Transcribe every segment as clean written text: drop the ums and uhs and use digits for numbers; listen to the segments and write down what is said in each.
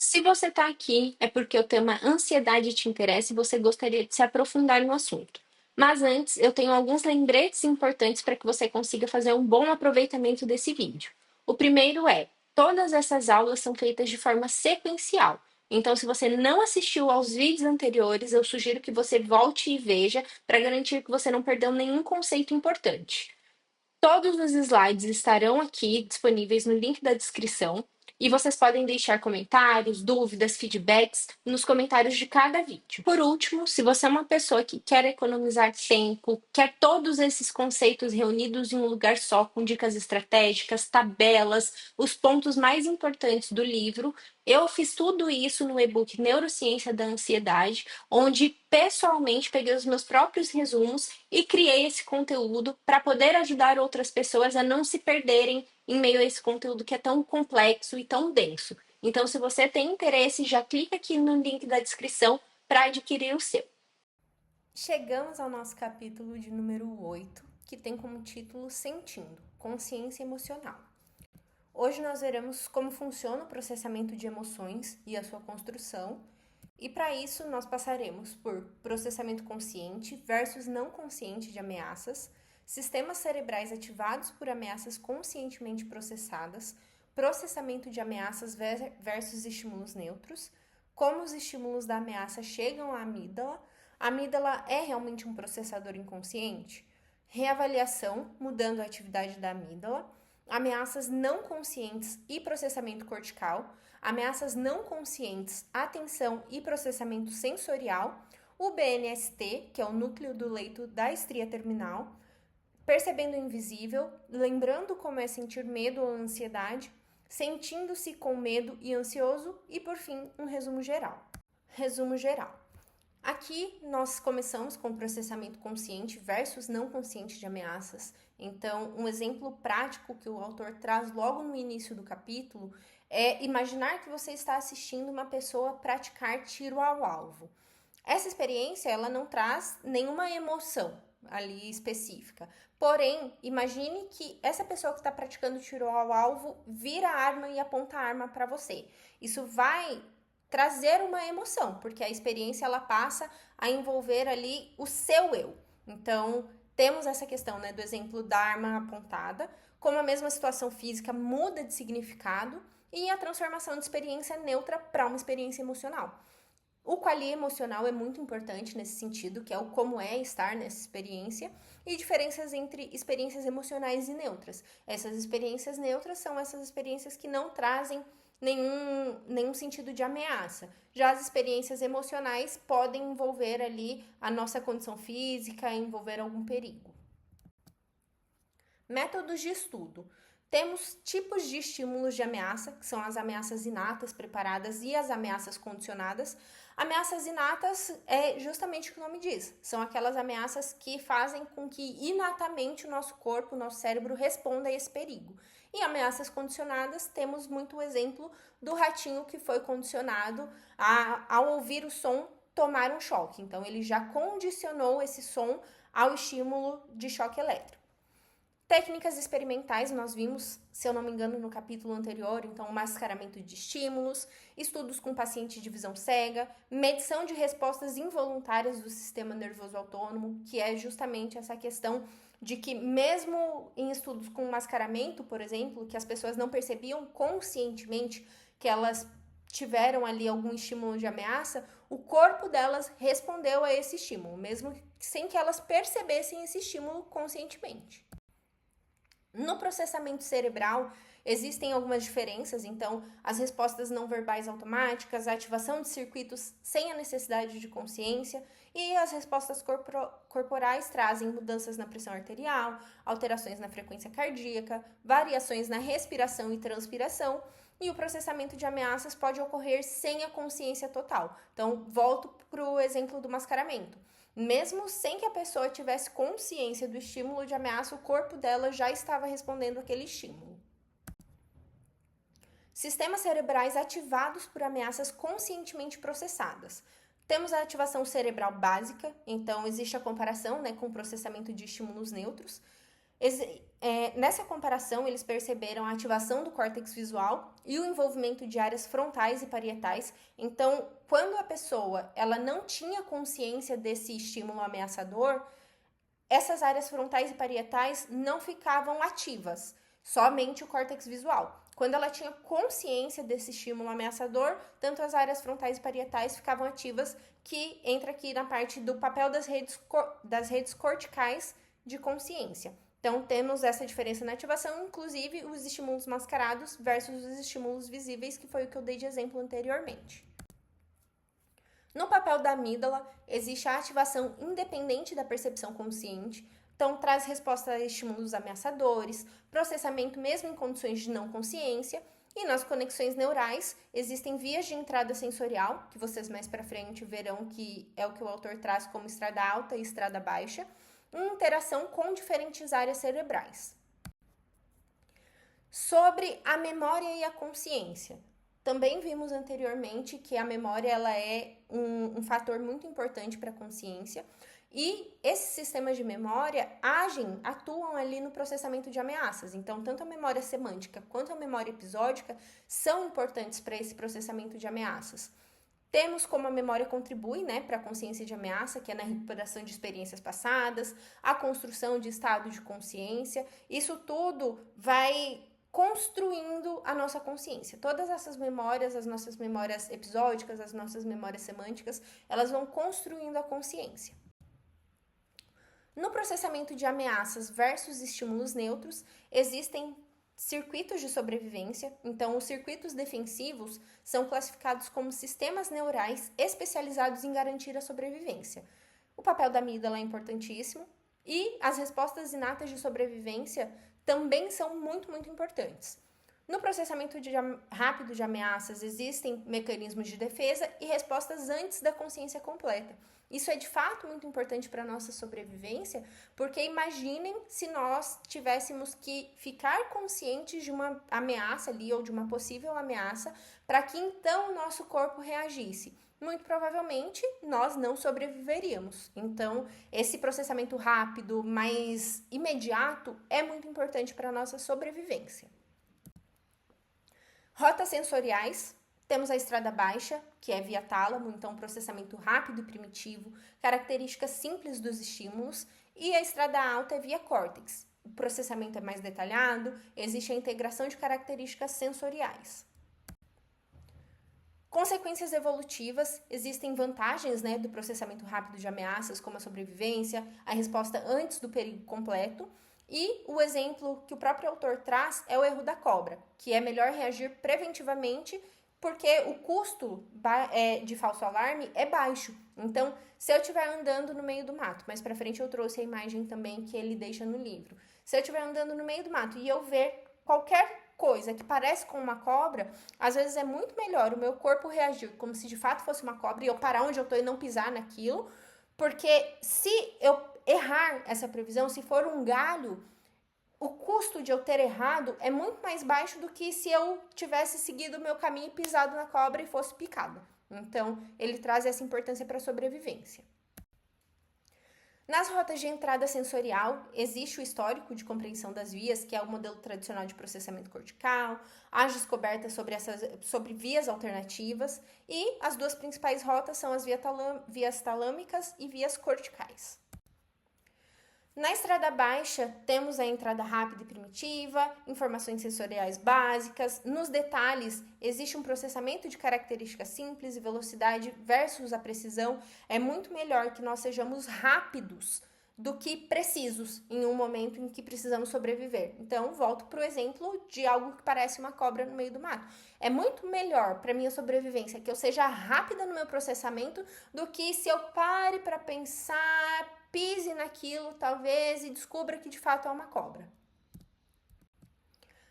Se você está aqui, é porque o tema ansiedade te interessa e você gostaria de se aprofundar no assunto. Mas antes, eu tenho alguns lembretes importantes para que você consiga fazer um bom aproveitamento desse vídeo. O primeiro é: todas essas aulas são feitas de forma sequencial. Então, se você não assistiu aos vídeos anteriores, eu sugiro que você volte e veja para garantir que você não perdeu nenhum conceito importante. Todos os slides estarão aqui disponíveis no link da descrição e vocês podem deixar comentários, dúvidas, feedbacks nos comentários de cada vídeo. Por último, se você é uma pessoa que quer economizar tempo, quer todos esses conceitos reunidos em um lugar só, com dicas estratégicas, tabelas, os pontos mais importantes do livro, eu fiz tudo isso no e-book Neurociência da Ansiedade, onde pessoalmente peguei os meus próprios resumos e criei esse conteúdo para poder ajudar outras pessoas a não se perderem em meio a esse conteúdo que é tão complexo e tão denso. Então, se você tem interesse, já clica aqui no link da descrição para adquirir o seu. Chegamos ao nosso capítulo de número 8, que tem como título Sentindo, Consciência Emocional. Hoje nós veremos como funciona o processamento de emoções e a sua construção, e para isso nós passaremos por processamento consciente versus não consciente de ameaças, sistemas cerebrais ativados por ameaças conscientemente processadas, processamento de ameaças versus estímulos neutros, como os estímulos da ameaça chegam à amígdala. A amígdala é realmente um processador inconsciente? Reavaliação, mudando a atividade da amígdala, ameaças não conscientes e processamento cortical, ameaças não conscientes, atenção e processamento sensorial, o BNST, que é o núcleo do leito da estria terminal, percebendo o invisível, lembrando como é sentir medo ou ansiedade, sentindo-se com medo e ansioso e, por fim, um resumo geral. Resumo geral. Aqui nós começamos com o processamento consciente versus não consciente de ameaças. Então, um exemplo prático que o autor traz logo no início do capítulo é imaginar que você está assistindo uma pessoa praticar tiro ao alvo. Essa experiência ela não traz nenhuma emoção ali específica. Porém, imagine que essa pessoa que está praticando tiro ao alvo vira a arma e aponta a arma para você. Isso vai trazer uma emoção, porque a experiência ela passa a envolver ali o seu eu. Então, temos essa questão, né, do exemplo da arma apontada, como a mesma situação física muda de significado e a transformação de experiência neutra para uma experiência emocional. O quali emocional é muito importante nesse sentido, que é o como é estar nessa experiência, e diferenças entre experiências emocionais e neutras. Essas experiências neutras são essas experiências que não trazem nenhum sentido de ameaça. Já as experiências emocionais podem envolver ali a nossa condição física, envolver algum perigo. Métodos de estudo. Temos tipos de estímulos de ameaça, que são as ameaças inatas, preparadas e as ameaças condicionadas. Ameaças inatas é justamente o que o nome diz. São aquelas ameaças que fazem com que inatamente o nosso corpo, o nosso cérebro responda a esse perigo. E ameaças condicionadas, temos muito o exemplo do ratinho que foi condicionado ao ouvir o som, tomar um choque. Então, ele já condicionou esse som ao estímulo de choque elétrico. Técnicas experimentais, nós vimos, se eu não me engano, no capítulo anterior, então, o mascaramento de estímulos, estudos com pacientes de visão cega, medição de respostas involuntárias do sistema nervoso autônomo, que é justamente essa questão de que mesmo em estudos com mascaramento, por exemplo, que as pessoas não percebiam conscientemente que elas tiveram ali algum estímulo de ameaça, o corpo delas respondeu a esse estímulo, mesmo sem que elas percebessem esse estímulo conscientemente. No processamento cerebral, existem algumas diferenças, então, as respostas não verbais automáticas, a ativação de circuitos sem a necessidade de consciência e as respostas corporais trazem mudanças na pressão arterial, alterações na frequência cardíaca, variações na respiração e transpiração, e o processamento de ameaças pode ocorrer sem a consciência total. Então, volto para o exemplo do mascaramento. Mesmo sem que a pessoa tivesse consciência do estímulo de ameaça, o corpo dela já estava respondendo àquele estímulo. Sistemas cerebrais ativados por ameaças conscientemente processadas. Temos a ativação cerebral básica, então existe a comparação, né, com o processamento de estímulos neutros. Nessa comparação, eles perceberam a ativação do córtex visual e o envolvimento de áreas frontais e parietais. Então, quando a pessoa ela não tinha consciência desse estímulo ameaçador, essas áreas frontais e parietais não ficavam ativas, somente o córtex visual. Quando ela tinha consciência desse estímulo ameaçador, tanto as áreas frontais e parietais ficavam ativas, que entra aqui na parte do papel das redes corticais de consciência. Então, temos essa diferença na ativação, inclusive os estímulos mascarados versus os estímulos visíveis, que foi o que eu dei de exemplo anteriormente. No papel da amígdala, existe a ativação independente da percepção consciente, então traz resposta a estímulos ameaçadores, processamento mesmo em condições de não consciência, e nas conexões neurais existem vias de entrada sensorial, que vocês mais para frente verão que é o que o autor traz como estrada alta e estrada baixa, em interação com diferentes áreas cerebrais. Sobre a memória e a consciência. Também vimos anteriormente que a memória ela é um fator muito importante para a consciência e esses sistemas de memória atuam ali no processamento de ameaças. Então, tanto a memória semântica quanto a memória episódica são importantes para esse processamento de ameaças. Temos como a memória contribui, para a consciência de ameaça, que é na recuperação de experiências passadas, a construção de estado de consciência. Isso tudo vai construindo a nossa consciência. Todas essas memórias, as nossas memórias episódicas, as nossas memórias semânticas, elas vão construindo a consciência. No processamento de ameaças versus estímulos neutros, existem circuitos de sobrevivência. Então, os circuitos defensivos são classificados como sistemas neurais especializados em garantir a sobrevivência. O papel da amígdala é importantíssimo e as respostas inatas de sobrevivência também são muito, muito importantes. No processamento rápido de ameaças, existem mecanismos de defesa e respostas antes da consciência completa. Isso é de fato muito importante para a nossa sobrevivência, porque imaginem se nós tivéssemos que ficar conscientes de uma ameaça ali ou de uma possível ameaça para que então o nosso corpo reagisse. Muito provavelmente nós não sobreviveríamos. Então, esse processamento rápido, mais imediato, é muito importante para a nossa sobrevivência. Rotas sensoriais, temos a estrada baixa, que é via tálamo, então processamento rápido e primitivo, características simples dos estímulos, e a estrada alta é via córtex. O processamento é mais detalhado, existe a integração de características sensoriais. Consequências evolutivas, existem vantagens do processamento rápido de ameaças, como a sobrevivência, a resposta antes do perigo completo, e o exemplo que o próprio autor traz é o erro da cobra, que é melhor reagir preventivamente porque o custo de falso alarme é baixo. Então, se eu estiver andando no meio do mato, mais pra frente eu trouxe a imagem também que ele deixa no livro. Se eu estiver andando no meio do mato e eu ver qualquer coisa que parece com uma cobra, às vezes é muito melhor o meu corpo reagir como se de fato fosse uma cobra e eu parar onde eu tô e não pisar naquilo, porque se eu errar essa previsão, se for um galho, o custo de eu ter errado é muito mais baixo do que se eu tivesse seguido o meu caminho e pisado na cobra e fosse picada. Então, ele traz essa importância para a sobrevivência. Nas rotas de entrada sensorial, existe o histórico de compreensão das vias, que é o modelo tradicional de processamento cortical, as descobertas sobre vias alternativas, e as duas principais rotas são as vias talâmicas e vias corticais. Na estrada baixa, temos a entrada rápida e primitiva, informações sensoriais básicas. Nos detalhes, existe um processamento de características simples e velocidade versus a precisão. É muito melhor que nós sejamos rápidos do que precisos em um momento em que precisamos sobreviver. Então, volto para o exemplo de algo que parece uma cobra no meio do mato. É muito melhor para minha sobrevivência que eu seja rápida no meu processamento do que se eu pare para pensar, pise naquilo, talvez, e descubra que de fato é uma cobra.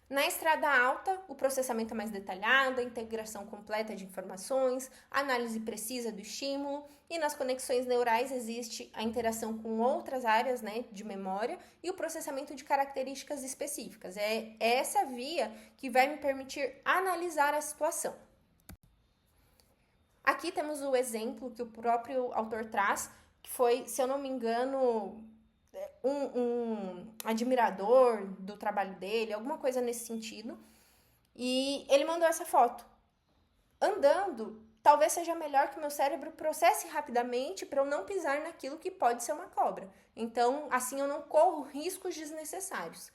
Na estrada alta, o processamento é mais detalhado, a integração completa de informações, a análise precisa do estímulo, e nas conexões neurais existe a interação com outras áreas de memória e o processamento de características específicas. É essa via que vai me permitir analisar a situação. Aqui temos o exemplo que o próprio autor traz, que foi, se eu não me engano, um admirador do trabalho dele, alguma coisa nesse sentido. E ele mandou essa foto. Andando, talvez seja melhor que o meu cérebro processe rapidamente para eu não pisar naquilo que pode ser uma cobra. Então, assim eu não corro riscos desnecessários.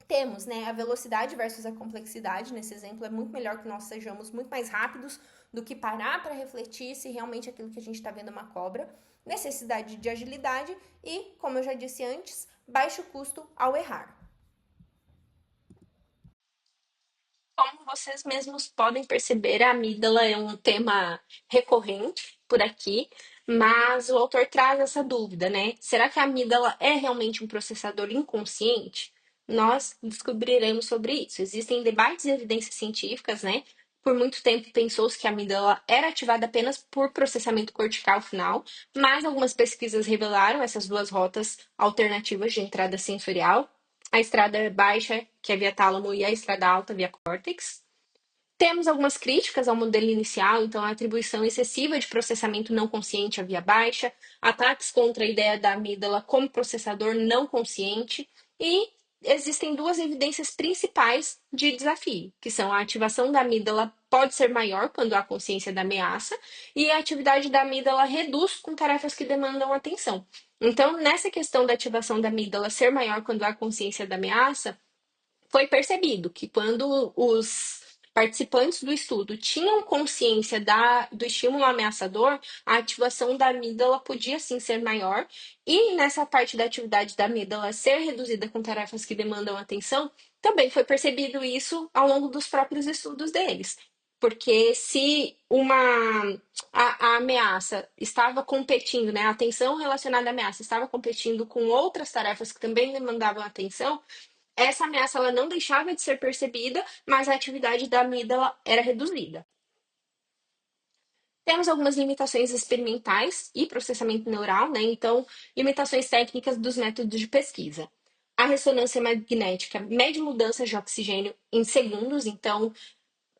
Temos, né, a velocidade versus a complexidade. Nesse exemplo, é muito melhor que nós sejamos muito mais rápidos do que parar para refletir se realmente aquilo que a gente está vendo é uma cobra. Necessidade de agilidade e, como eu já disse antes, baixo custo ao errar. Como vocês mesmos podem perceber, a amígdala é um tema recorrente por aqui, mas o autor traz essa dúvida, né? Será que a amígdala é realmente um processador inconsciente? Nós descobriremos sobre isso. Existem debates e evidências científicas, né? Por muito tempo pensou-se que a amígdala era ativada apenas por processamento cortical final, mas algumas pesquisas revelaram essas duas rotas alternativas de entrada sensorial, a estrada baixa, que é via tálamo, e a estrada alta, via córtex. Temos algumas críticas ao modelo inicial, então a atribuição excessiva de processamento não consciente à via baixa, ataques contra a ideia da amígdala como processador não consciente, e existem duas evidências principais de desafio, que são a ativação da amígdala pode ser maior quando há consciência da ameaça, e a atividade da amígdala reduz com tarefas que demandam atenção. Então, nessa questão da ativação da amígdala ser maior quando há consciência da ameaça, foi percebido que quando os participantes do estudo tinham consciência do estímulo ameaçador, a ativação da amígdala podia sim ser maior, e nessa parte da atividade da amígdala ser reduzida com tarefas que demandam atenção, também foi percebido isso ao longo dos próprios estudos deles. Porque se a ameaça estava competindo, né, a atenção relacionada à ameaça estava competindo com outras tarefas que também demandavam atenção, essa ameaça ela não deixava de ser percebida, mas a atividade da amígdala era reduzida. Temos algumas limitações experimentais e processamento neural, né? Então, limitações técnicas dos métodos de pesquisa. A ressonância magnética mede mudanças de oxigênio em segundos, então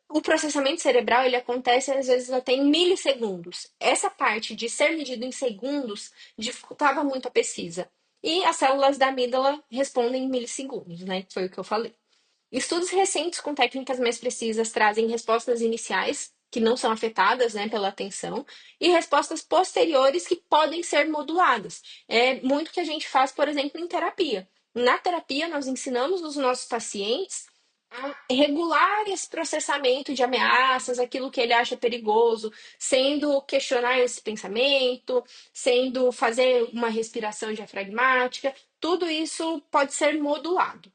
o processamento cerebral ele acontece às vezes até em milissegundos. Essa parte de ser medido em segundos dificultava muito a pesquisa. E as células da amígdala respondem em milissegundos, né? Foi o que eu falei. Estudos recentes com técnicas mais precisas trazem respostas iniciais, que não são afetadas, né, pela atenção, e respostas posteriores que podem ser moduladas. É muito que a gente faz, por exemplo, em terapia. Na terapia, nós ensinamos os nossos pacientes a regular esse processamento de ameaças, aquilo que ele acha perigoso, sendo questionar esse pensamento, sendo fazer uma respiração diafragmática, tudo isso pode ser modulado.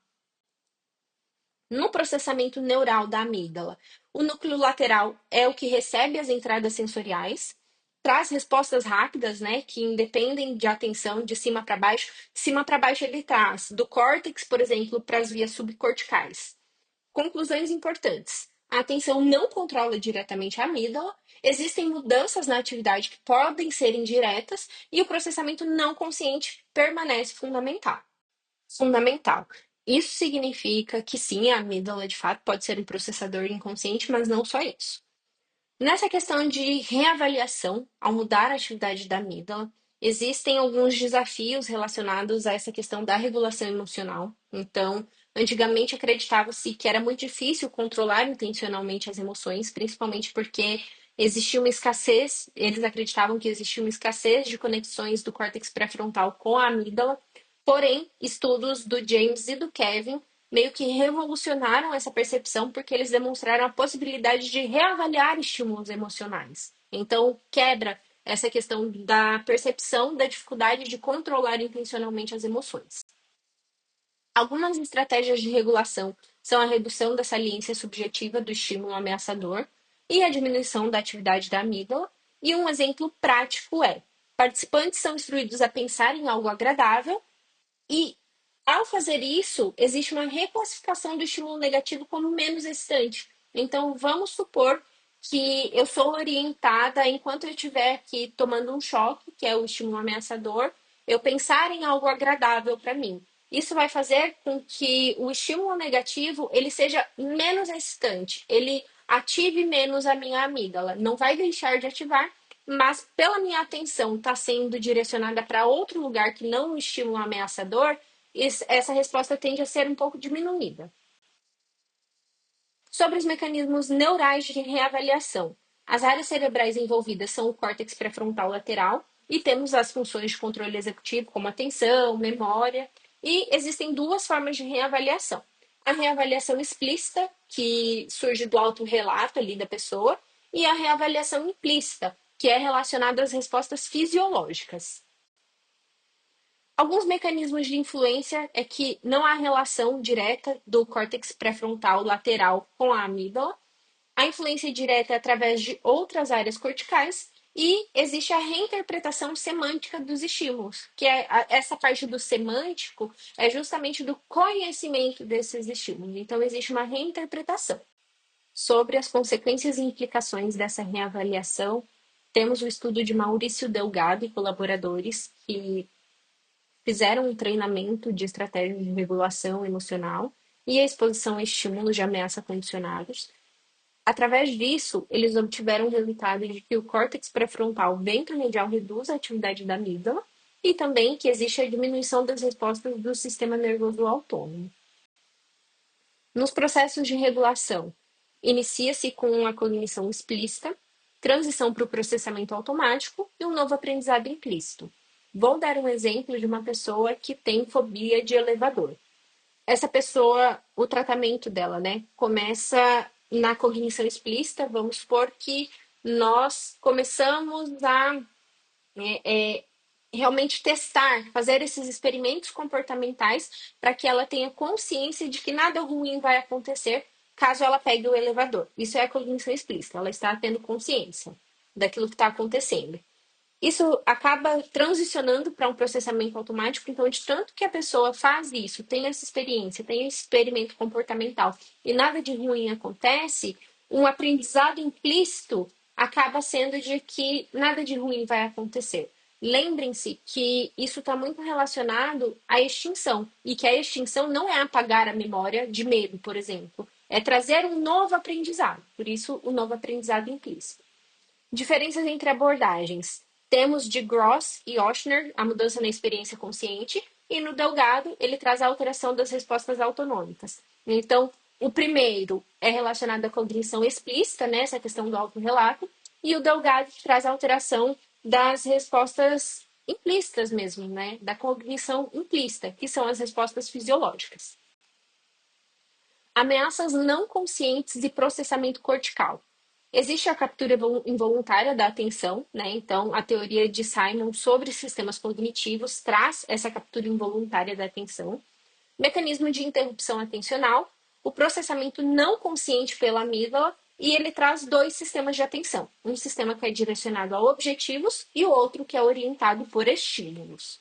No processamento neural da amígdala, o núcleo lateral é o que recebe as entradas sensoriais, traz respostas rápidas, né, que independem de atenção de cima para baixo. De cima para baixo ele traz do córtex, por exemplo, para as vias subcorticais. Conclusões importantes. A atenção não controla diretamente a amígdala, existem mudanças na atividade que podem ser indiretas e o processamento não consciente permanece fundamental. Isso significa que sim, a amígdala de fato pode ser um processador inconsciente, mas não só isso. Nessa questão de reavaliação, ao mudar a atividade da amígdala, existem alguns desafios relacionados a essa questão da regulação emocional. Então, antigamente acreditava-se que era muito difícil controlar intencionalmente as emoções, principalmente porque existia uma escassez, eles acreditavam que existia uma escassez de conexões do córtex pré-frontal com a amígdala. Porém, estudos do James e do Kevin meio que revolucionaram essa percepção porque eles demonstraram a possibilidade de reavaliar estímulos emocionais. Então, quebra essa questão da percepção da dificuldade de controlar intencionalmente as emoções. Algumas estratégias de regulação são a redução da saliência subjetiva do estímulo ameaçador e a diminuição da atividade da amígdala. E um exemplo prático é: participantes são instruídos a pensar em algo agradável e, ao fazer isso, existe uma reclassificação do estímulo negativo como menos excitante. Então, vamos supor que eu sou orientada, enquanto eu estiver aqui tomando um choque, que é o estímulo ameaçador, eu pensar em algo agradável para mim. Isso vai fazer com que o estímulo negativo ele seja menos excitante, ele ative menos a minha amígdala. Não vai deixar de ativar, mas pela minha atenção está sendo direcionada para outro lugar que não um estímulo ameaçador, essa resposta tende a ser um pouco diminuída. Sobre os mecanismos neurais de reavaliação. As áreas cerebrais envolvidas são o córtex pré-frontal lateral e temos as funções de controle executivo, como atenção, memória, e existem duas formas de reavaliação. A reavaliação explícita, que surge do autorrelato ali da pessoa, e a reavaliação implícita, que é relacionada às respostas fisiológicas. Alguns mecanismos de influência é que não há relação direta do córtex pré-frontal lateral com a amígdala. A influência direta é através de outras áreas corticais e existe a reinterpretação semântica dos estímulos, que é essa parte do semântico é justamente do conhecimento desses estímulos. Então, existe uma reinterpretação. Sobre as consequências e implicações dessa reavaliação, temos o estudo de Maurício Delgado e colaboradores, que fizeram um treinamento de estratégias de regulação emocional e a exposição a estímulos de ameaça condicionados. Através disso, eles obtiveram o resultado de que o córtex pré-frontal ventromedial reduz a atividade da amígdala e também que existe a diminuição das respostas do sistema nervoso autônomo. Nos processos de regulação, inicia-se com a cognição explícita, transição para o processamento automático e um novo aprendizado implícito. Vou dar um exemplo de uma pessoa que tem fobia de elevador. Essa pessoa, o tratamento dela, né, começa na cognição explícita. Vamos supor que nós começamos a realmente testar, fazer esses experimentos comportamentais para que ela tenha consciência de que nada ruim vai acontecer caso ela pegue o elevador. Isso é a cognição explícita, ela está tendo consciência daquilo que está acontecendo. Isso acaba transicionando para um processamento automático, então, de tanto que a pessoa faz isso, tem essa experiência, tem esse experimento comportamental e nada de ruim acontece, um aprendizado implícito acaba sendo de que nada de ruim vai acontecer. Lembrem-se que isso está muito relacionado à extinção, e que a extinção não é apagar a memória de medo, por exemplo, é trazer um novo aprendizado, por isso o novo aprendizado implícito. Diferenças entre abordagens. Temos de Gross e Ochsner a mudança na experiência consciente, e no Delgado ele traz a alteração das respostas autonômicas. Então, o primeiro é relacionado à cognição explícita, né, essa questão do autorrelato, e o Delgado traz a alteração das respostas implícitas mesmo, né, da cognição implícita, que são as respostas fisiológicas. Ameaças não conscientes e processamento cortical. Existe a captura involuntária da atenção, né? Então, a teoria de Simon sobre sistemas cognitivos traz essa captura involuntária da atenção. Mecanismo de interrupção atencional, o processamento não consciente pela amígdala, e ele traz dois sistemas de atenção. Um sistema que é direcionado a objetivos e o outro que é orientado por estímulos.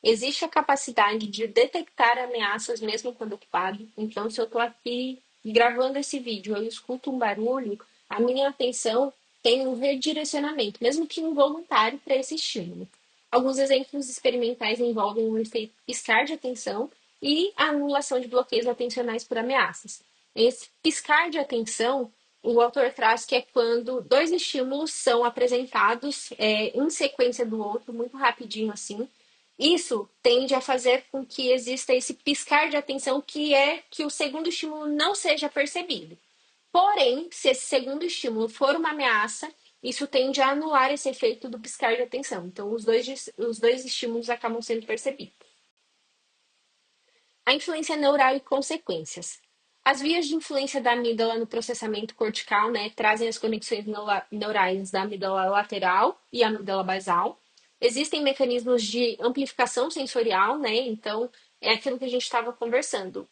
Existe a capacidade de detectar ameaças mesmo quando ocupado. Então, se eu estou aqui gravando esse vídeo, eu escuto um barulho, a minha atenção tem um redirecionamento, mesmo que involuntário, para esse estímulo. Alguns exemplos experimentais envolvem o efeito piscar de atenção e a anulação de bloqueios atencionais por ameaças. Esse piscar de atenção, o autor traz que é quando dois estímulos são apresentados em sequência do outro, muito rapidinho assim. Isso tende a fazer com que exista esse piscar de atenção, que é que o segundo estímulo não seja percebido. Porém, se esse segundo estímulo for uma ameaça, isso tende a anular esse efeito do piscar de atenção. Então, os dois estímulos acabam sendo percebidos. A influência neural e consequências. As vias de influência da amígdala no processamento cortical, né, trazem as conexões neurais da amígdala lateral e amígdala basal. Existem mecanismos de amplificação sensorial, né? Então, é aquilo que a gente estava conversando.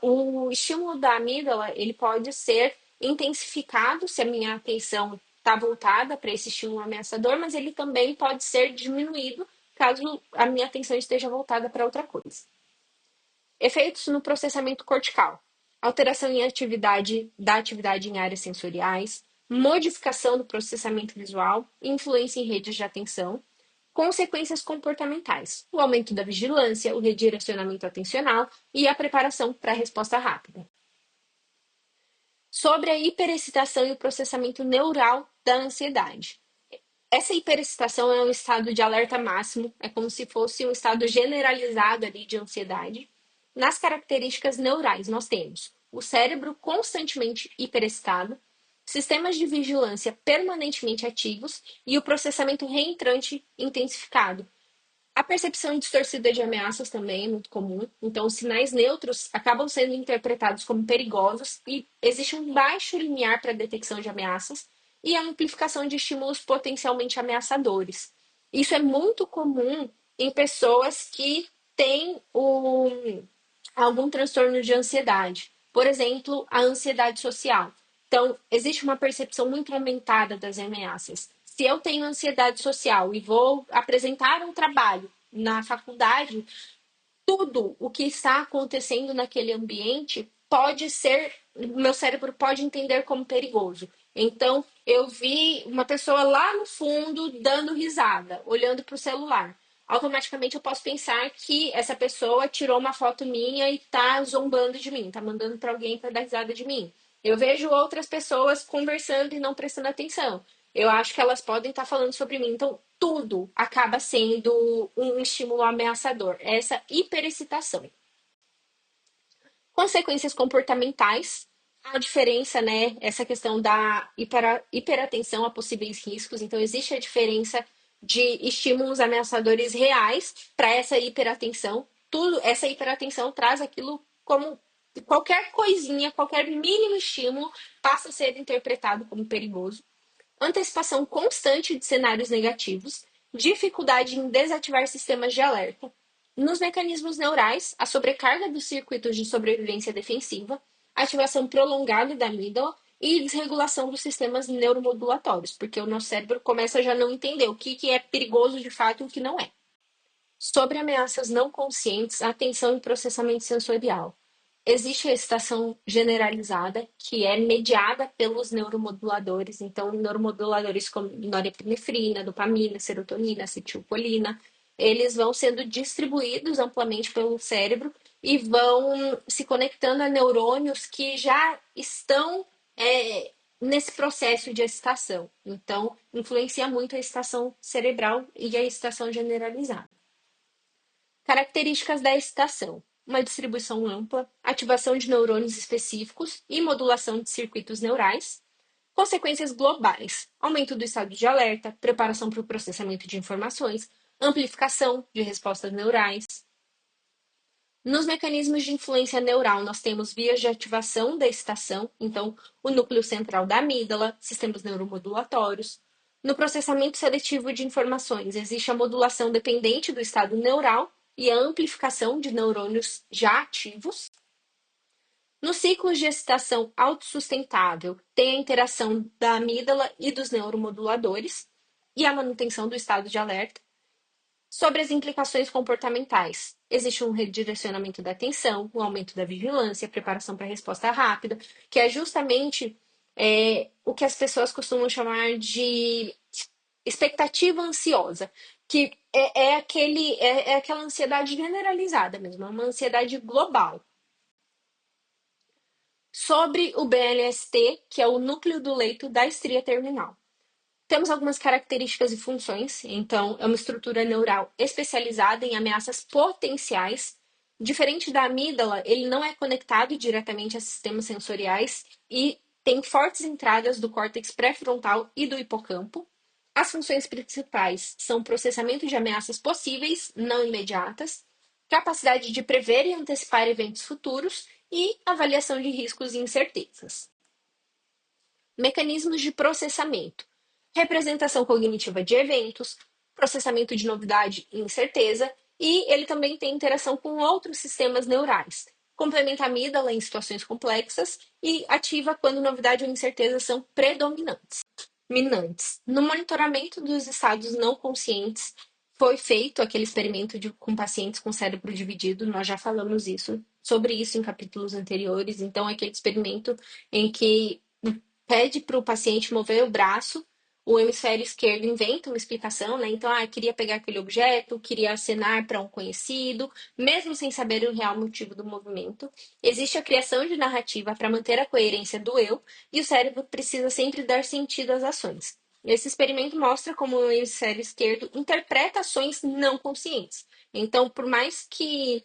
O estímulo da amígdala, ele pode ser intensificado se a minha atenção está voltada para esse estímulo ameaçador, mas ele também pode ser diminuído caso a minha atenção esteja voltada para outra coisa. Efeitos no processamento cortical. Alteração em atividade em áreas sensoriais, modificação do processamento visual, influência em redes de atenção, consequências comportamentais, o aumento da vigilância, o redirecionamento atencional e a preparação para a resposta rápida. sobre a hiperexcitação e o processamento neural da ansiedade. Essa hiperexcitação é um estado de alerta máximo, é como se fosse um estado generalizado ali de ansiedade. Nas características neurais, nós temos o cérebro constantemente hiperexcitado, sistemas de vigilância permanentemente ativos e o processamento reentrante intensificado. A percepção distorcida de ameaças também é muito comum, então os sinais neutros acabam sendo interpretados como perigosos e existe um baixo limiar para a detecção de ameaças e a amplificação de estímulos potencialmente ameaçadores. Isso é muito comum em pessoas que têm algum transtorno de ansiedade. Por exemplo, a ansiedade social. Então, existe uma percepção muito aumentada das ameaças. Se eu tenho ansiedade social e vou apresentar um trabalho na faculdade, tudo o que está acontecendo naquele ambiente pode ser, meu cérebro pode entender como perigoso. Então, eu vi uma pessoa lá no fundo dando risada, olhando para o celular. Automaticamente eu posso pensar que essa pessoa tirou uma foto minha e está zombando de mim, está mandando para alguém para dar risada de mim. Eu vejo outras pessoas conversando e não prestando atenção. Eu acho que elas podem estar falando sobre mim. Então, tudo acaba sendo um estímulo ameaçador. Essa hiperexcitação. Consequências comportamentais, a diferença, né? Essa questão da hiperatenção a possíveis riscos. Então, existe a diferença de estímulos ameaçadores reais para essa hiperatenção. Tudo, essa hiperatenção traz aquilo como qualquer coisinha, qualquer mínimo estímulo passa a ser interpretado como perigoso. Antecipação constante de cenários negativos, dificuldade em desativar sistemas de alerta. Nos mecanismos neurais, a sobrecarga dos circuitos de sobrevivência defensiva, ativação prolongada da amígdala e desregulação dos sistemas neuromodulatórios, porque o nosso cérebro começa a já não entender o que é perigoso de fato e o que não é. Sobre ameaças não conscientes, atenção e processamento sensorial. Existe a excitação generalizada, que é mediada pelos neuromoduladores, então neuromoduladores como norepinefrina, dopamina, serotonina, acetilcolina, eles vão sendo distribuídos amplamente pelo cérebro e vão se conectando a neurônios que já estão nesse processo de excitação. Então, influencia muito a excitação cerebral e a excitação generalizada. Características da excitação: uma distribuição ampla, ativação de neurônios específicos e modulação de circuitos neurais. Consequências globais: aumento do estado de alerta, preparação para o processamento de informações, amplificação de respostas neurais. Nos mecanismos de influência neural, nós temos vias de ativação da excitação, então o núcleo central da amígdala, sistemas neuromodulatórios. No processamento seletivo de informações, existe a modulação dependente do estado neural e a amplificação de neurônios já ativos. Nos ciclos de excitação autossustentável, tem a interação da amígdala e dos neuromoduladores e a manutenção do estado de alerta. Sobre as implicações comportamentais, existe um redirecionamento da atenção, o aumento da vigilância, preparação para a resposta rápida, que é justamente o que as pessoas costumam chamar de expectativa ansiosa, que é aquela ansiedade generalizada mesmo, é uma ansiedade global. Sobre o BLST, que é o núcleo do leito da estria terminal. Temos algumas características e funções, então é uma estrutura neural especializada em ameaças potenciais. Diferente da amígdala, ele não é conectado diretamente a sistemas sensoriais e tem fortes entradas do córtex pré-frontal e do hipocampo. As funções principais são processamento de ameaças possíveis, não imediatas, capacidade de prever e antecipar eventos futuros e avaliação de riscos e incertezas. Mecanismos de processamento: representação cognitiva de eventos, processamento de novidade e incerteza, e ele também tem interação com outros sistemas neurais. Complementa a amígdala em situações complexas e ativa quando novidade ou incerteza são predominantes. No monitoramento dos estados não conscientes, foi feito aquele experimento com pacientes com cérebro dividido, nós já falamos sobre isso em capítulos anteriores, então é aquele experimento em que pede para o paciente mover o braço o hemisfério esquerdo inventa uma explicação, né? Então, queria pegar aquele objeto, queria acenar para um conhecido, mesmo sem saber o real motivo do movimento. Existe a criação de narrativa para manter a coerência do eu, e o cérebro precisa sempre dar sentido às ações. Esse experimento mostra como o hemisfério esquerdo interpreta ações não conscientes. Então, por mais que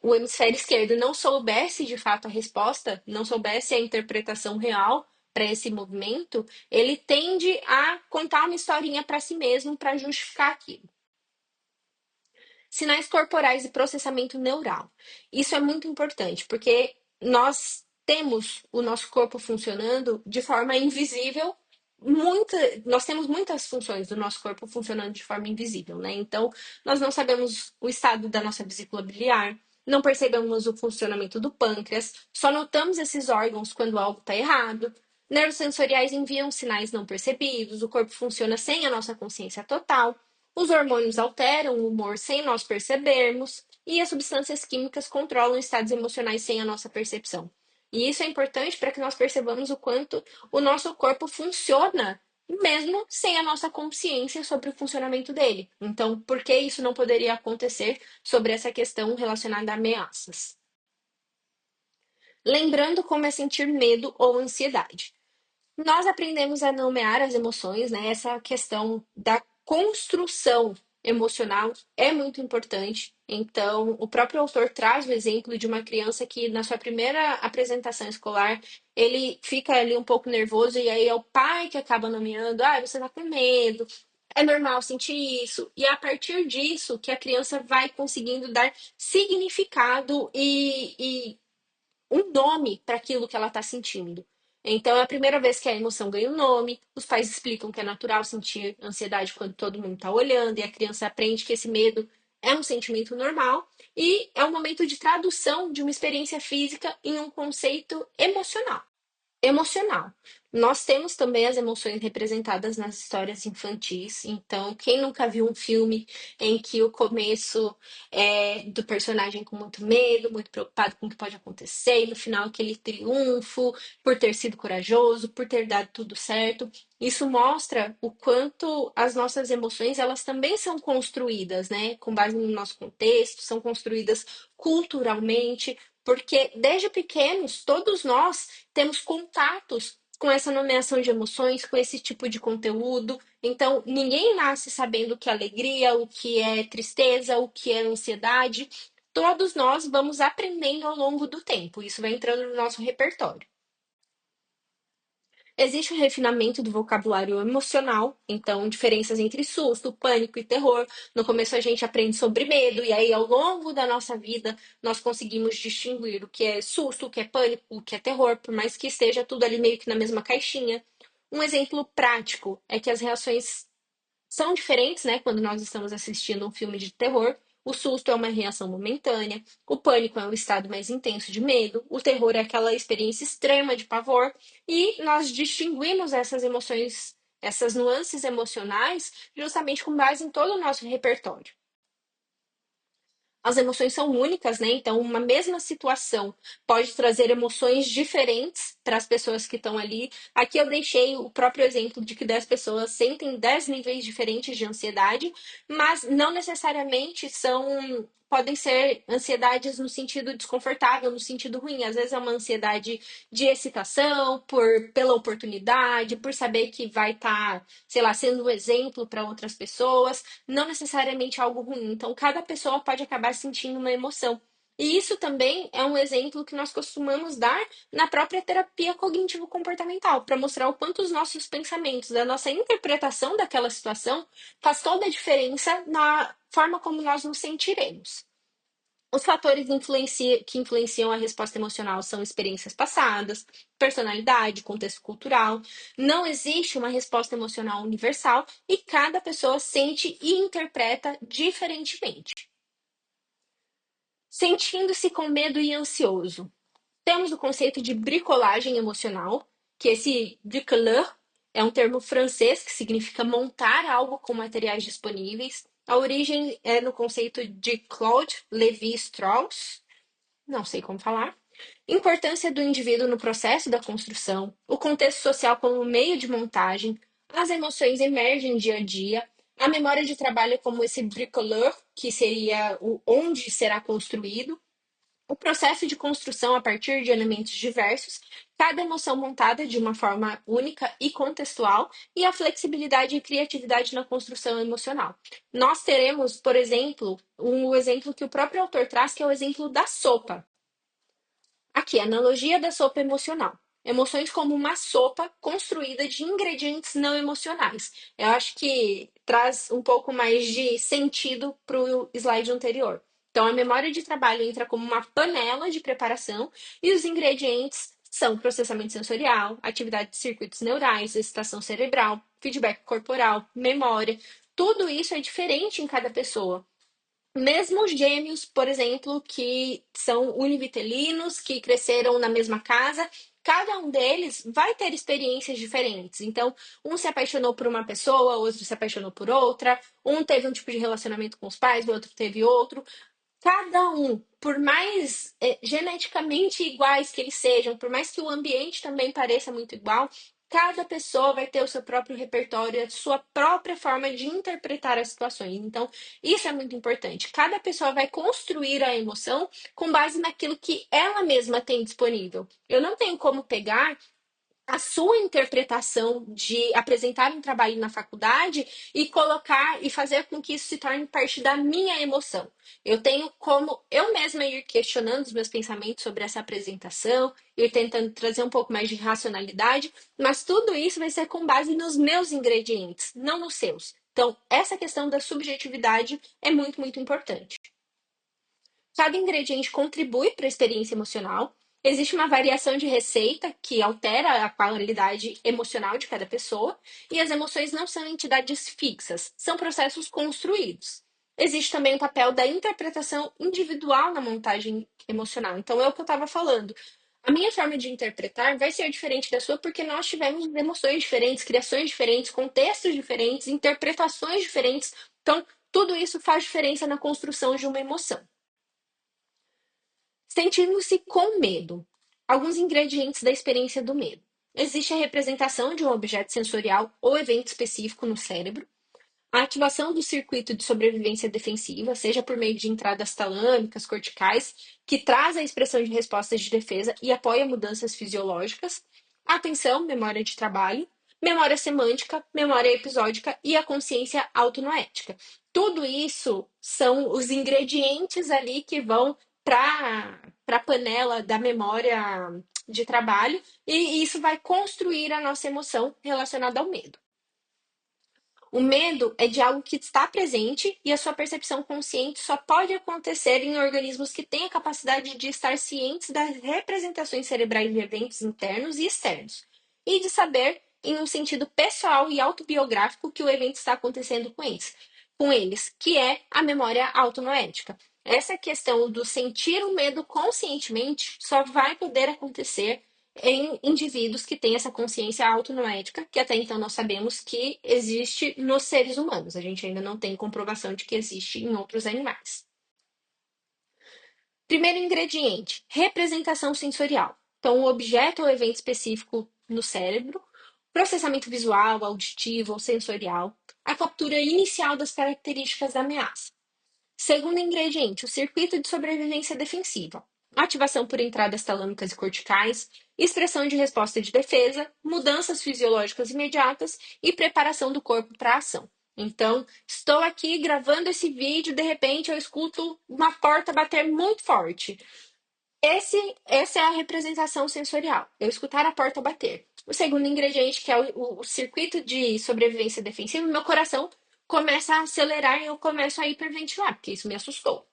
o hemisfério esquerdo não soubesse de fato a resposta, não soubesse a interpretação real para esse movimento, ele tende a contar uma historinha para si mesmo para justificar aquilo. Sinais corporais e processamento neural. Isso é muito importante, porque nós temos o nosso corpo funcionando de forma invisível. Nós temos muitas funções do nosso corpo funcionando de forma invisível, né? Então, nós não sabemos o estado da nossa vesícula biliar, não percebemos o funcionamento do pâncreas, só notamos esses órgãos quando algo está errado. Nervos sensoriais enviam sinais não percebidos, o corpo funciona sem a nossa consciência total. Os hormônios alteram o humor sem nós percebermos, e as substâncias químicas controlam estados emocionais sem a nossa percepção. E isso é importante para que nós percebamos o quanto o nosso corpo funciona, mesmo sem a nossa consciência sobre o funcionamento dele. Então, por que isso não poderia acontecer sobre essa questão relacionada a ameaças? Lembrando como é sentir medo ou ansiedade. Nós aprendemos a nomear as emoções, né? Essa questão da construção emocional é muito importante. Então, o próprio autor traz o exemplo de uma criança que, na sua primeira apresentação escolar, ele fica ali um pouco nervoso, e aí é o pai que acaba nomeando: você tá com medo, é normal sentir isso. E é a partir disso que a criança vai conseguindo dar significado e um nome para aquilo que ela está sentindo. Então, é a primeira vez que a emoção ganha um nome. Os pais explicam que é natural sentir ansiedade quando todo mundo está olhando, e a criança aprende que esse medo é um sentimento normal, e é um momento de tradução de uma experiência física em um conceito emocional. Nós temos também as emoções representadas nas histórias infantis. Então, quem nunca viu um filme em que o começo é do personagem com muito medo, muito preocupado com o que pode acontecer, e no final aquele triunfo por ter sido corajoso, por ter dado tudo certo. Isso mostra o quanto as nossas emoções, elas também são construídas, né, com base no nosso contexto, são construídas culturalmente, porque desde pequenos todos nós temos contatos com essa nomeação de emoções, com esse tipo de conteúdo. Então, ninguém nasce sabendo o que é alegria, o que é tristeza, o que é ansiedade. Todos nós vamos aprendendo ao longo do tempo. Isso vai entrando no nosso repertório. Existe um refinamento do vocabulário emocional, então diferenças entre susto, pânico e terror. No começo a gente aprende sobre medo, e aí ao longo da nossa vida nós conseguimos distinguir o que é susto, o que é pânico, o que é terror, por mais que esteja tudo ali meio que na mesma caixinha. Um exemplo prático é que as reações são diferentes, né? Quando nós estamos assistindo um filme de terror, o susto é uma reação momentânea, o pânico é um estado mais intenso de medo, o terror é aquela experiência extrema de pavor, e nós distinguimos essas emoções, essas nuances emocionais, justamente com base em todo o nosso repertório. As emoções são únicas, né? Então, uma mesma situação pode trazer emoções diferentes para as pessoas que estão ali. Aqui eu deixei o próprio exemplo de que 10 pessoas sentem 10 níveis diferentes de ansiedade, mas não necessariamente são. Podem ser ansiedades no sentido desconfortável, no sentido ruim. Às vezes é uma ansiedade de excitação, pela oportunidade, por saber que vai estar, sei lá, sendo um exemplo para outras pessoas, não necessariamente algo ruim. Então, cada pessoa pode acabar sentindo uma emoção. E isso também é um exemplo que nós costumamos dar na própria terapia cognitivo-comportamental, para mostrar o quanto os nossos pensamentos, a nossa interpretação daquela situação, faz toda a diferença na forma como nós nos sentiremos. Os fatores que influenciam a resposta emocional são experiências passadas, personalidade, contexto cultural. Não existe uma resposta emocional universal, e cada pessoa sente e interpreta diferentemente. Sentindo-se com medo e ansioso. Temos o conceito de bricolagem emocional, que esse bricoleur é um termo francês que significa montar algo com materiais disponíveis. A origem é no conceito de Claude Lévi-Strauss, não sei como falar. Importância do indivíduo no processo da construção, o contexto social como meio de montagem, As emoções emergem dia a dia. A memória de trabalho é como esse bricoleur, que seria o onde será construído. O processo de construção a partir de elementos diversos, cada emoção montada de uma forma única e contextual, e a flexibilidade e criatividade na construção emocional. Nós teremos, por exemplo, um exemplo que o próprio autor traz, que é o exemplo da sopa. Aqui, analogia da sopa emocional. Emoções como uma sopa construída de ingredientes não emocionais. Eu acho que traz um pouco mais de sentido para o slide anterior. Então, a memória de trabalho entra como uma panela de preparação e os ingredientes são processamento sensorial, atividade de circuitos neurais, excitação cerebral, feedback corporal, memória. Tudo isso é diferente em cada pessoa. Mesmo os gêmeos, por exemplo, que são univitelinos, que cresceram na mesma casa, cada um deles vai ter experiências diferentes. Então, um se apaixonou por uma pessoa, outro se apaixonou por outra, um teve um tipo de relacionamento com os pais, o outro teve outro. Cada um, por mais geneticamente iguais que eles sejam, por mais que o ambiente também pareça muito igual, cada pessoa vai ter o seu próprio repertório, a sua própria forma de interpretar as situações. Então, isso é muito importante. Cada pessoa vai construir a emoção com base naquilo que ela mesma tem disponível. Eu não tenho como pegar a sua interpretação de apresentar um trabalho na faculdade e colocar e fazer com que isso se torne parte da minha emoção. Eu tenho como eu mesma ir questionando os meus pensamentos sobre essa apresentação, ir tentando trazer um pouco mais de racionalidade, mas tudo isso vai ser com base nos meus ingredientes, não nos seus. Então, essa questão da subjetividade é muito, muito importante. Cada ingrediente contribui para a experiência emocional. Existe uma variação de receita que altera a qualidade emocional de cada pessoa, e as emoções não são entidades fixas, são processos construídos. Existe também o papel da interpretação individual na montagem emocional. Então, é o que eu estava falando. A minha forma de interpretar vai ser diferente da sua porque nós tivemos emoções diferentes, criações diferentes, contextos diferentes, interpretações diferentes. Então, tudo isso faz diferença na construção de uma emoção. Sentindo-se com medo. Alguns ingredientes da experiência do medo. Existe a representação de um objeto sensorial ou evento específico no cérebro, a ativação do circuito de sobrevivência defensiva, seja por meio de entradas talâmicas, corticais, que traz a expressão de respostas de defesa e apoia mudanças fisiológicas, a atenção, memória de trabalho, memória semântica, memória episódica e a consciência autonoética. Tudo isso são os ingredientes ali que vão para a panela da memória de trabalho e isso vai construir a nossa emoção relacionada ao medo. O medo é de algo que está presente e a sua percepção consciente só pode acontecer em organismos que têm a capacidade de estar cientes das representações cerebrais de eventos internos e externos, e de saber, em um sentido pessoal e autobiográfico, que o evento está acontecendo com eles, que é a memória autonoética. Essa questão do sentir o medo conscientemente só vai poder acontecer em indivíduos que têm essa consciência autonoética, que até então nós sabemos que existe nos seres humanos. A gente ainda não tem comprovação de que existe em outros animais. Primeiro ingrediente: representação sensorial. Então, o objeto ou evento específico no cérebro, processamento visual, auditivo ou sensorial, a captura inicial das características da ameaça. Segundo ingrediente, o circuito de sobrevivência defensiva. Ativação por entradas talâmicas e corticais, expressão de resposta de defesa, mudanças fisiológicas imediatas e preparação do corpo para a ação. Então, estou aqui gravando esse vídeo, de repente eu escuto uma porta bater muito forte. Essa é a representação sensorial, eu escutar a porta bater. O segundo ingrediente, que é o circuito de sobrevivência defensiva, meu coração começa a acelerar e eu começo a hiperventilar, porque isso me assustou.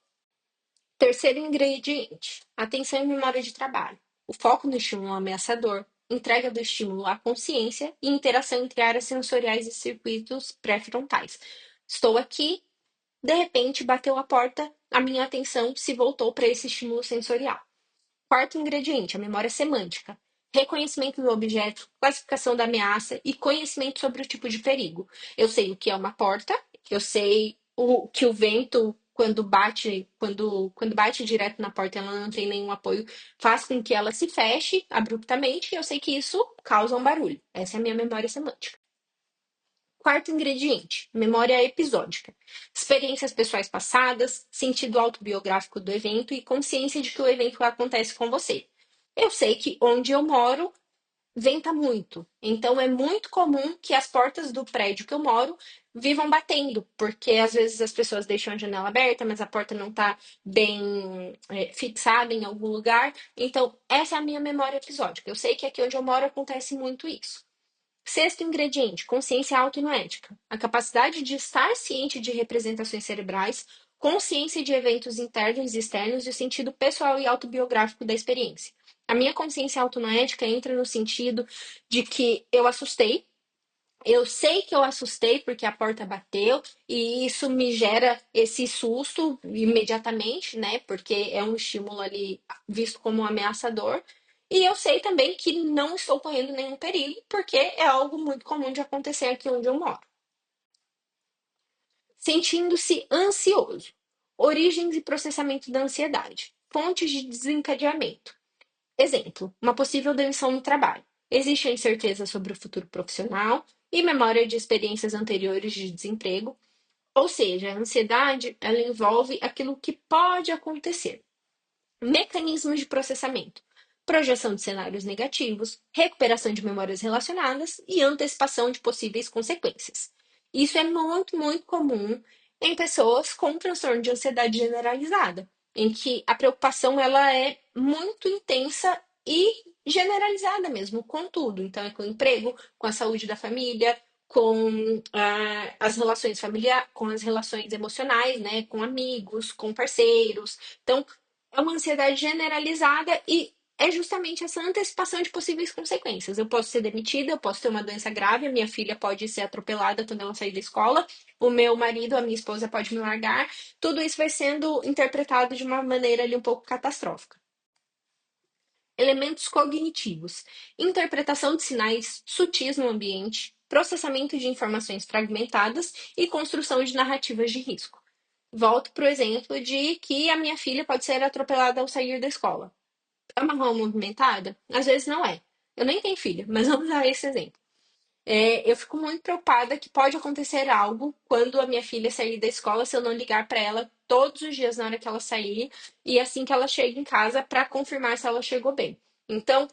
Terceiro ingrediente: atenção e memória de trabalho. O foco no estímulo ameaçador, entrega do estímulo à consciência e interação entre áreas sensoriais e circuitos pré-frontais. Estou aqui, de repente bateu a porta, a minha atenção se voltou para esse estímulo sensorial. Quarto ingrediente: a memória semântica. Reconhecimento do objeto, classificação da ameaça e conhecimento sobre o tipo de perigo. Eu sei o que é uma porta, eu sei que o vento, quando bate direto na porta, ela não tem nenhum apoio, faz com que ela se feche abruptamente, e eu sei que isso causa um barulho. Essa é a minha memória semântica. Quarto ingrediente, memória episódica. Experiências pessoais passadas, sentido autobiográfico do evento e consciência de que o evento acontece com você. Eu sei que onde eu moro venta muito, então é muito comum que as portas do prédio que eu moro vivam batendo, porque às vezes as pessoas deixam a janela aberta, mas a porta não está bem fixada em algum lugar. Então, essa é a minha memória episódica. Eu sei que aqui onde eu moro acontece muito isso. Sexto ingrediente, consciência autonoética. A capacidade de estar ciente de representações cerebrais, consciência de eventos internos e externos e o sentido pessoal e autobiográfico da experiência. A minha consciência autonoética entra no sentido de que eu assustei, eu sei que eu assustei porque a porta bateu e isso me gera esse susto imediatamente, né? Porque é um estímulo ali visto como ameaçador. E eu sei também que não estou correndo nenhum perigo, porque é algo muito comum de acontecer aqui onde eu moro. Sentindo-se ansioso. Origens e processamento da ansiedade. Fontes de desencadeamento. Exemplo, uma possível demissão no trabalho. Existe a incerteza sobre o futuro profissional e memória de experiências anteriores de desemprego, ou seja, a ansiedade ela envolve aquilo que pode acontecer. Mecanismos de processamento: projeção de cenários negativos, recuperação de memórias relacionadas e antecipação de possíveis consequências. Isso é muito, muito comum em pessoas com transtorno de ansiedade generalizada, em que a preocupação ela é muito intensa e generalizada mesmo, com tudo. Então, é com o emprego, com a saúde da família, com as relações familiares, com as relações emocionais, né, com amigos, com parceiros. Então, é uma ansiedade generalizada e é justamente essa antecipação de possíveis consequências. Eu posso ser demitida, eu posso ter uma doença grave, a minha filha pode ser atropelada quando ela sair da escola, o meu marido, a minha esposa pode me largar. Tudo isso vai sendo interpretado de uma maneira ali um pouco catastrófica. Elementos cognitivos: interpretação de sinais sutis no ambiente, processamento de informações fragmentadas e construção de narrativas de risco. Volto para o exemplo de que a minha filha pode ser atropelada ao sair da escola. É uma rua movimentada? Às vezes não é. Eu nem tenho filha, mas vamos usar esse exemplo. Eu fico muito preocupada que pode acontecer algo quando a minha filha sair da escola se eu não ligar para ela todos os dias na hora que ela sair e assim que ela chega em casa para confirmar se ela chegou bem. Então,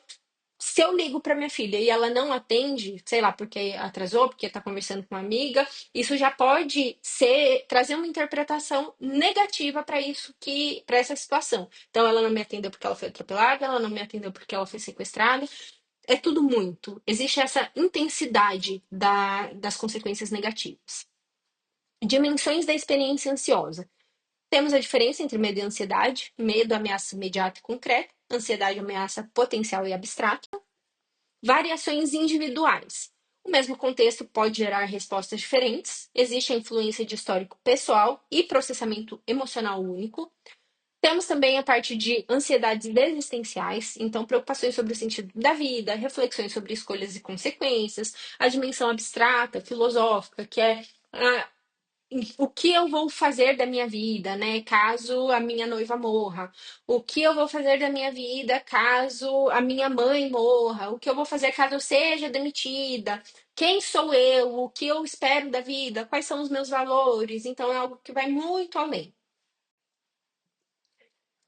se eu ligo para minha filha e ela não atende, sei lá, porque atrasou, porque está conversando com uma amiga, isso já pode trazer uma interpretação negativa para isso para essa situação. Então ela não me atendeu porque ela foi atropelada, ela não me atendeu porque ela foi sequestrada. É tudo muito. Existe essa intensidade das consequências negativas. Dimensões da experiência ansiosa. Temos a diferença entre medo e ansiedade. Medo, ameaça imediata e concreta. Ansiedade, ameaça potencial e abstrata. Variações individuais. O mesmo contexto pode gerar respostas diferentes. Existe a influência de histórico pessoal e processamento emocional único. Temos também a parte de ansiedades existenciais, então preocupações sobre o sentido da vida, reflexões sobre escolhas e consequências, a dimensão abstrata, filosófica, que é ah, o que eu vou fazer da minha vida, né? Caso a minha noiva morra. O que eu vou fazer da minha vida caso a minha mãe morra? O que eu vou fazer caso eu seja demitida? Quem sou eu? O que eu espero da vida? Quais são os meus valores? Então é algo que vai muito além.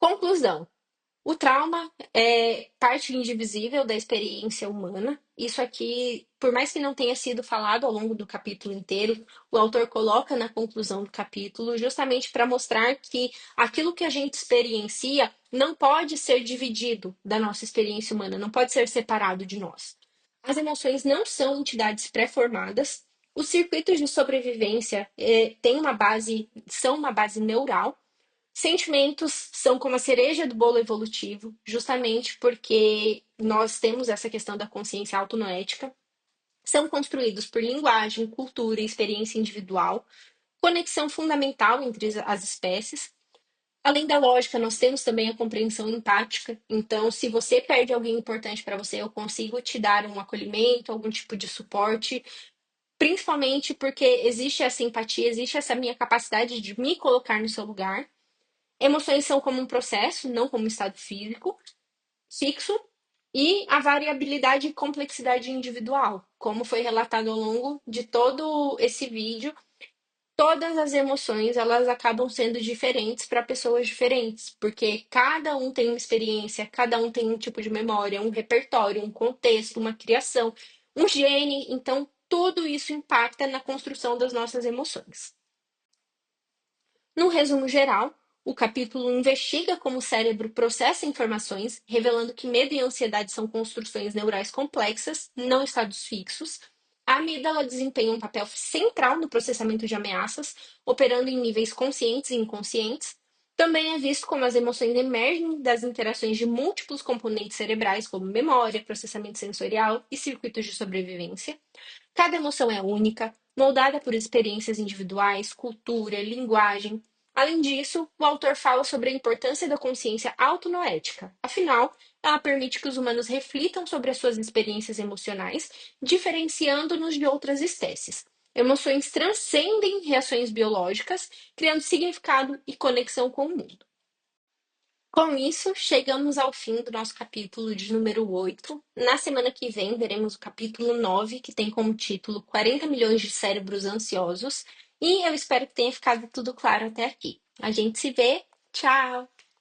Conclusão. O trauma é parte indivisível da experiência humana. Isso aqui, por mais que não tenha sido falado ao longo do capítulo inteiro, o autor coloca na conclusão do capítulo, justamente para mostrar que aquilo que a gente experiencia não pode ser dividido da nossa experiência humana, não pode ser separado de nós. As emoções não são entidades pré-formadas. Os circuitos de sobrevivência são uma base neural. Sentimentos são como a cereja do bolo evolutivo, justamente porque nós temos essa questão da consciência autonoética. São construídos por linguagem, cultura e experiência individual, conexão fundamental entre as espécies. Além da lógica, nós temos também a compreensão empática. Então, se você perde alguém importante para você, eu consigo te dar um acolhimento, algum tipo de suporte, principalmente porque existe essa empatia, existe essa minha capacidade de me colocar no seu lugar. Emoções são como um processo, não como um estado físico, fixo. E a variabilidade e complexidade individual, como foi relatado ao longo de todo esse vídeo, todas as emoções elas acabam sendo diferentes para pessoas diferentes, porque cada um tem uma experiência, cada um tem um tipo de memória, um repertório, um contexto, uma criação, um gene, então tudo isso impacta na construção das nossas emoções. No resumo geral, o capítulo investiga como o cérebro processa informações, revelando que medo e ansiedade são construções neurais complexas, não estados fixos. A amígdala desempenha um papel central no processamento de ameaças, operando em níveis conscientes e inconscientes. Também é visto como as emoções emergem das interações de múltiplos componentes cerebrais, como memória, processamento sensorial e circuitos de sobrevivência. Cada emoção é única, moldada por experiências individuais, cultura, linguagem. Além disso, o autor fala sobre a importância da consciência autonoética. Afinal, ela permite que os humanos reflitam sobre as suas experiências emocionais, diferenciando-nos de outras espécies. Emoções transcendem reações biológicas, criando significado e conexão com o mundo. Com isso, chegamos ao fim do nosso capítulo de número 8. Na semana que vem, veremos o capítulo 9, que tem como título 40 milhões de cérebros ansiosos. E eu espero que tenha ficado tudo claro até aqui. A gente se vê. Tchau!